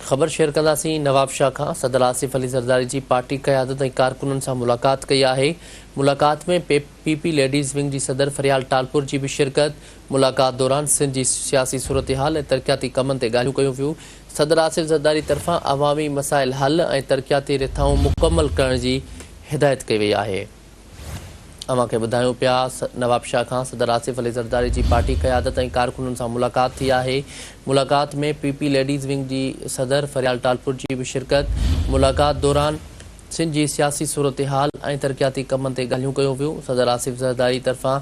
ख़बर शेयर कंदासीं नवाब शाह खां। सदर आसिफ अली ज़रदारी जी पार्टी क़यादत ऐं कारकुननि सां मुलाक़ात कई आहे। मुलाक़ात में पीपी लेडीज़ विंग जी सदर फरियाल टालपुर जी बि शिरकत। मुलाक़ात दौरान सिंध जी सियासी सूरत हाल ऐं तरक़ियाती कमनि ते ॻाल्हियूं कयूं पियूं। सदर आसिफ ज़रदारी तरफ़ां अवामी मसाइल हल ऐं तरक़ियाती रिथाऊं मुकमल करण जी हिदायत कई वई आहे। अवां खे ॿुधायूं पिया नवाब शाह खां। सदर आसिफ अली ज़रदारी जी पार्टी क़यादत ऐं कारकुननि सां मुलाक़ात थी आहे। मुलाक़ात में पीपी लेडीज़ विंग जी सदर फरियाल टालपुर जी बि शिरकत। मुलाक़ात दौरान सिंध जी सियासी सूरत हाल ऐं तरक़ियाती कमनि ते ॻाल्हियूं कयूं पियूं। सदर आसिफ ज़रदारी तरफ़ां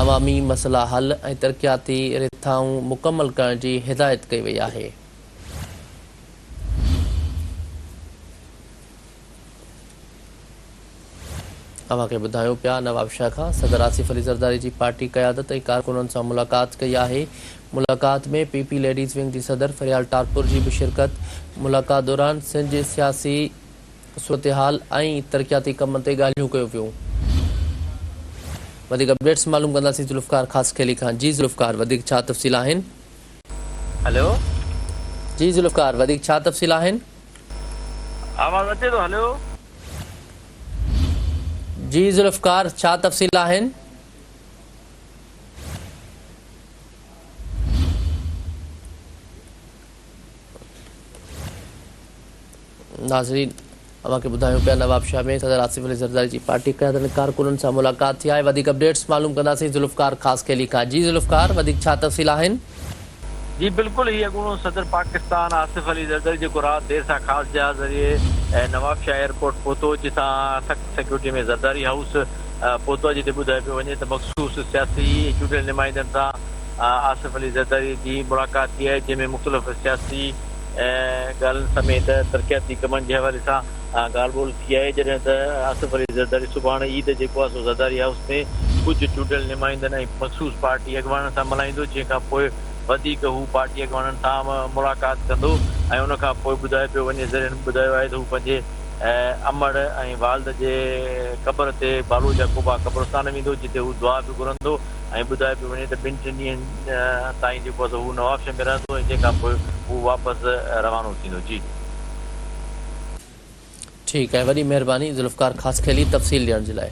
अवामी मसइला हल ऐं तरक़ियाती रिथाऊं मुकमल करण जी हिदायत कई वई आहे। अवां खे ॿुधायूं पिया नवाब शाह खां। सदर आसिफ अली ज़रदारी जी पार्टी क़यादत ऐं कारकुननि सां मुलाक़ात कई आहे। मुलाक़ात में पीपी लेडीज़ विंग जी सदर फरियाल टालपुर जी बि शिरकत। मुलाक़ात दौरान सिंध जी सियासी सूरत हाल ऐं तरक़ियाती कमनि ते ॻाल्हियूं कयूं पियूं। वधीक अपडेट्स मालूम कंदासीं ज़ुल्फ़कार ख़ासि खेली खां। जी ज़ुल्फ़कार, वधीक छा तफ़सील आहिनि? हेलो जी ज़ुल्फ़कार, वधीक छा तफ़सील आहिनि? आवाज़ अचे थो? हेलो जी ज़ुल्फ़कार, छा तफ़सील आहिनि? नाज़रीन, अवां खे ॿुधायूं पिया नवाब शाह में सदर आसिफ अली ज़रदारी जी पार्टी क़यादत ऐं कारकुननि सां मुलाक़ात थी आहे। वधीक अपडेट्स मालूम कंदासीं ज़ुल्फ़कार ख़ासि खेली खां। जी ज़ुल्फ़कार, वधीक छा तफ़सील आहिनि? जी बिल्कुल ही अॻूणो सदर पाकिस्तान आसिफ अली ज़रदारी जेको राति देर सां ख़ासि जहाज़ ज़रिए नवाब शाह एयरपोर्ट पहुतो, जितां सख़्त सिक्योरिटी में ज़रदारी हाउस पहुतो आहे, जिते ॿुधायो पियो वञे त मख़सूस सियासी चूंडियल नुमाइंदनि सां आसिफ अली ज़रदारी जी मुलाक़ात थी आहे, जंहिंमें मुख़्तलिफ़ सियासी ॻाल्हियुनि समेत तरक़ियाती कमनि जे हवाले सां ॻाल्हि ॿोल थी आहे। जॾहिं त आसिफ अली ज़रदारी सुभाणे ईद जेको आहे सो ज़रदारी हाउस में कुझु चूंडियल नुमाइंदनि ऐं मख़सूस पार्टी अॻवाननि सां मल्हाईंदो, जंहिंखां पोइ वधीक हू पार्टी अॻवाननि सां मुलाक़ात कंदो ऐं उनखां पोइ ॿुधायो पियो वञे, ज़रिए ॿुधायो आहे त हू पंहिंजे अमड़ ऐं वालद जे क़बर ते बालूजा कुबा क़ब्रस्तान वेंदो, जिते हू दुआ बि घुरंदो ऐं ॿुधायो पियो वञे त 2-3 ॾींहंनि ताईं जेको आहे हू नवाब शाह में रहंदो ऐं जंहिंखां पोइ हू वापसि रवानो थींदो। जी ठीकु आहे, वॾी महिरबानी ज़ुल्फ़कार ख़ासि खेली तफ़सील ॾियण जे लाइ।